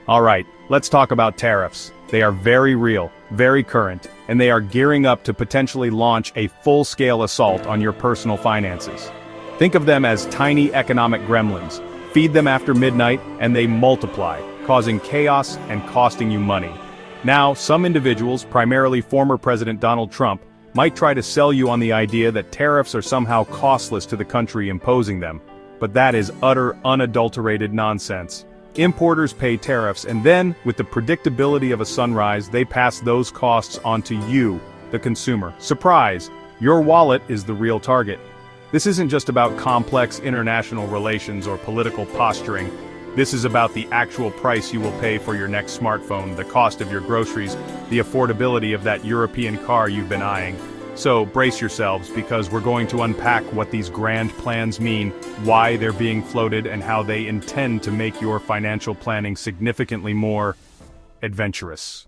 Alright, let's talk about tariffs. They are very real, very current, and they are gearing up to potentially launch a full-scale assault on your personal finances. Think of them as tiny economic gremlins. Feed them after midnight, and they multiply, causing chaos and costing you money. Now, some individuals, primarily former President Donald Trump, might try to sell you on the idea that tariffs are somehow costless to the country imposing them. But that is utter, unadulterated nonsense. Importers pay tariffs, and then, with the predictability of a sunrise, they pass those costs on to you, the consumer. Surprise! Your wallet is the real target. This isn't just about complex international relations or political posturing. This is about the actual price you will pay for your next smartphone, the cost of your groceries, the affordability of that European car you've been eyeing. So brace yourselves, because we're going to unpack what these grand plans mean, why they're being floated, and how they intend to make your financial planning significantly more adventurous.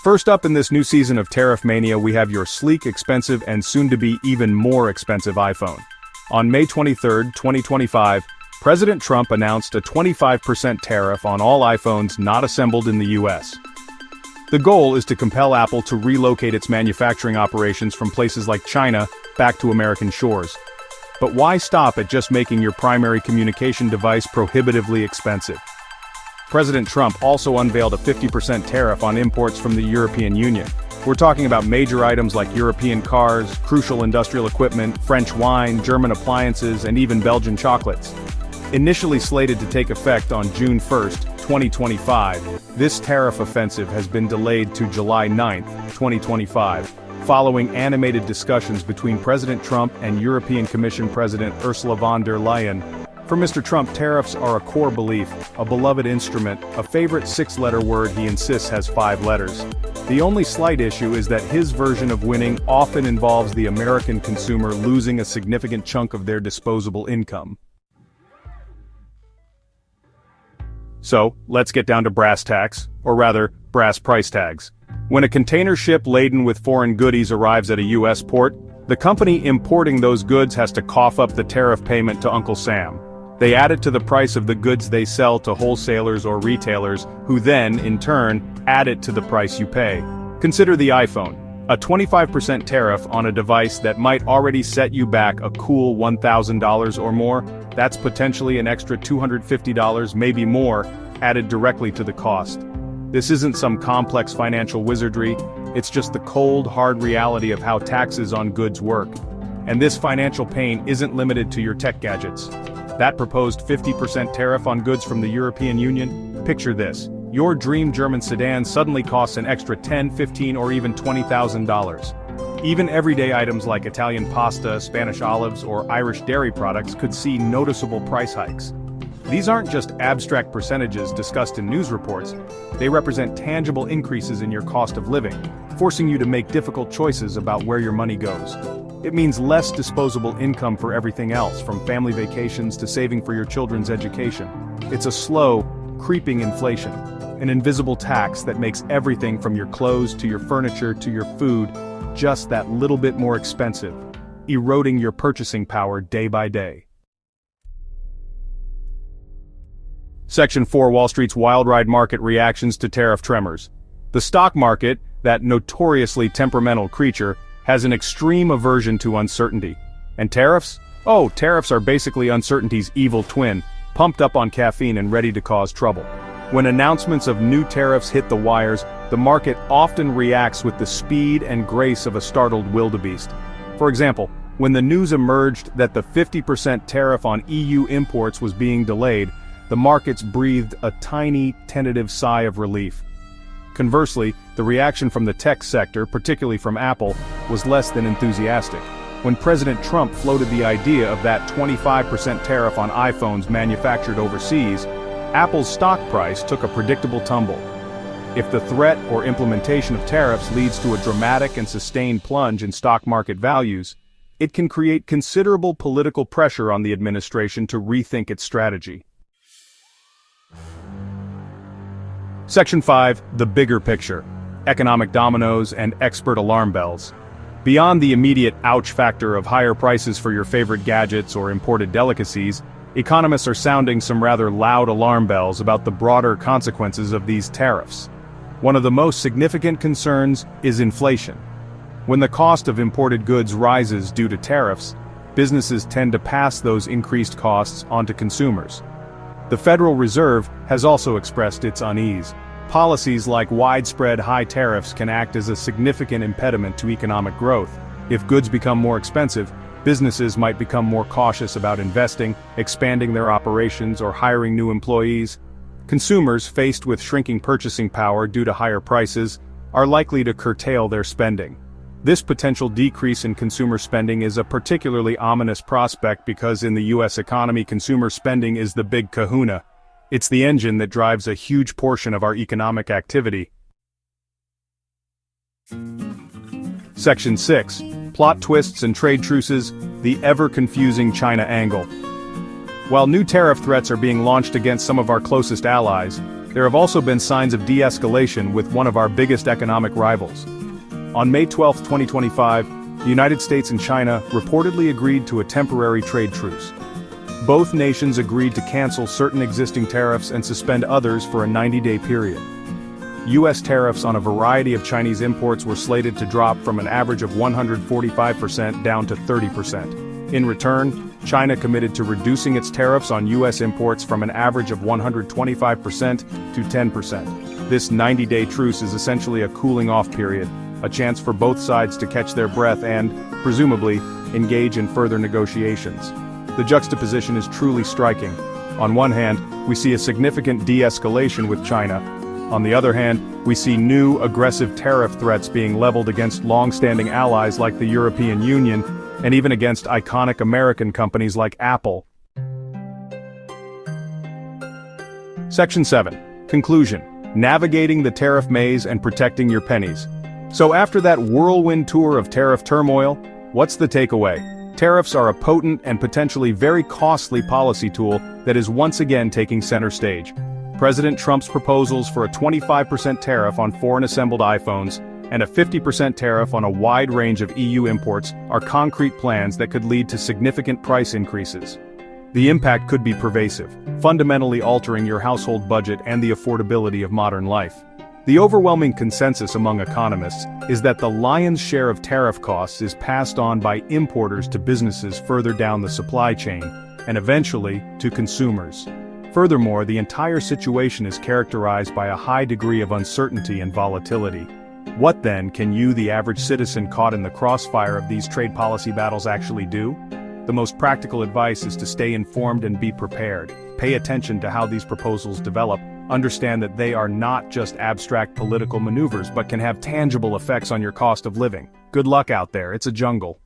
First up in this new season of Tariff Mania, we have your sleek, expensive, and soon-to-be even more expensive iPhone. On May 23, 2025, President Trump announced a 25% tariff on all iPhones not assembled in the US. The goal is to compel Apple to relocate its manufacturing operations from places like China back to American shores. But why stop at just making your primary communication device prohibitively expensive? President Trump also unveiled a 50% tariff on imports from the European Union. We're talking about major items like European cars, crucial industrial equipment, French wine, German appliances, and even Belgian chocolates. Initially slated to take effect on June 1, 2025, this tariff offensive has been delayed to July 9, 2025, following animated discussions between President Trump and European Commission President Ursula von der Leyen. For Mr. Trump, tariffs are a core belief, a beloved instrument, a favorite six-letter word he insists has 5 letters. The only slight issue is that his version of winning often involves the American consumer losing a significant chunk of their disposable income. So, let's get down to brass tacks, or rather, brass price tags. When a container ship laden with foreign goodies arrives at a US port, the company importing those goods has to cough up the tariff payment to Uncle Sam. They add it to the price of the goods they sell to wholesalers or retailers, who then, in turn, add it to the price you pay. Consider the iPhone. A 25% tariff on a device that might already set you back a cool $1,000 or more, that's potentially an extra $250, maybe more, added directly to the cost. This isn't some complex financial wizardry, it's just the cold, hard reality of how taxes on goods work. And this financial pain isn't limited to your tech gadgets. That proposed 50% tariff on goods from the European Union? Picture this. Your dream German sedan suddenly costs an extra $10, $15, or even $20,000. Even everyday items like Italian pasta, Spanish olives, or Irish dairy products could see noticeable price hikes. These aren't just abstract percentages discussed in news reports, they represent tangible increases in your cost of living, forcing you to make difficult choices about where your money goes. It means less disposable income for everything else, from family vacations to saving for your children's education. It's a slow, creeping inflation, an invisible tax that makes everything from your clothes to your furniture to your food just that little bit more expensive, eroding your purchasing power day by day. Section 4: Wall Street's wild ride market reactions to tariff tremors. The stock market, that notoriously temperamental creature, has an extreme aversion to uncertainty. And tariffs? Oh, tariffs are basically uncertainty's evil twin, pumped up on caffeine and ready to cause trouble. When announcements of new tariffs hit the wires, the market often reacts with the speed and grace of a startled wildebeest. For example, when the news emerged that the 50% tariff on EU imports was being delayed, the markets breathed a tiny, tentative sigh of relief. Conversely, the reaction from the tech sector, particularly from Apple, was less than enthusiastic. When President Trump floated the idea of that 25% tariff on iPhones manufactured overseas, Apple's stock price took a predictable tumble. If the threat or implementation of tariffs leads to a dramatic and sustained plunge in stock market values, it can create considerable political pressure on the administration to rethink its strategy. Section 5: The bigger picture. Economic dominoes and expert alarm bells. Beyond the immediate ouch factor of higher prices for your favorite gadgets or imported delicacies, economists are sounding some rather loud alarm bells about the broader consequences of these tariffs. One of the most significant concerns is inflation. When the cost of imported goods rises due to tariffs, businesses tend to pass those increased costs onto consumers. The Federal Reserve has also expressed its unease. Policies like widespread high tariffs can act as a significant impediment to economic growth. If goods become more expensive, businesses might become more cautious about investing, expanding their operations, or hiring new employees. Consumers, faced with shrinking purchasing power due to higher prices, are likely to curtail their spending. This potential decrease in consumer spending is a particularly ominous prospect because in the US economy, consumer spending is the big kahuna. It's the engine that drives a huge portion of our economic activity. Section 6. Plot twists and trade truces, the ever-confusing China angle. While new tariff threats are being launched against some of our closest allies, there have also been signs of de-escalation with one of our biggest economic rivals. On May 12, 2025, the United States and China reportedly agreed to a temporary trade truce. Both nations agreed to cancel certain existing tariffs and suspend others for a 90-day period. U.S. tariffs on a variety of Chinese imports were slated to drop from an average of 145% down to 30%. In return, China committed to reducing its tariffs on U.S. imports from an average of 125% to 10%. This 90-day truce is essentially a cooling-off period, a chance for both sides to catch their breath and, presumably, engage in further negotiations. The juxtaposition is truly striking. On one hand, we see a significant de-escalation with China. On the other hand, we see new, aggressive tariff threats being leveled against long-standing allies like the European Union, and even against iconic American companies like Apple. Section 7. Conclusion. Navigating the tariff maze and protecting your pennies. So after that whirlwind tour of tariff turmoil, what's the takeaway? Tariffs are a potent and potentially very costly policy tool that is once again taking center stage. President Trump's proposals for a 25% tariff on foreign-assembled iPhones and a 50% tariff on a wide range of EU imports are concrete plans that could lead to significant price increases. The impact could be pervasive, fundamentally altering your household budget and the affordability of modern life. The overwhelming consensus among economists is that the lion's share of tariff costs is passed on by importers to businesses further down the supply chain, and eventually, to consumers. Furthermore, the entire situation is characterized by a high degree of uncertainty and volatility. What then can you, the average citizen caught in the crossfire of these trade policy battles, actually do? The most practical advice is to stay informed and be prepared. Pay attention to how these proposals develop. Understand that they are not just abstract political maneuvers but can have tangible effects on your cost of living. Good luck out there, it's a jungle.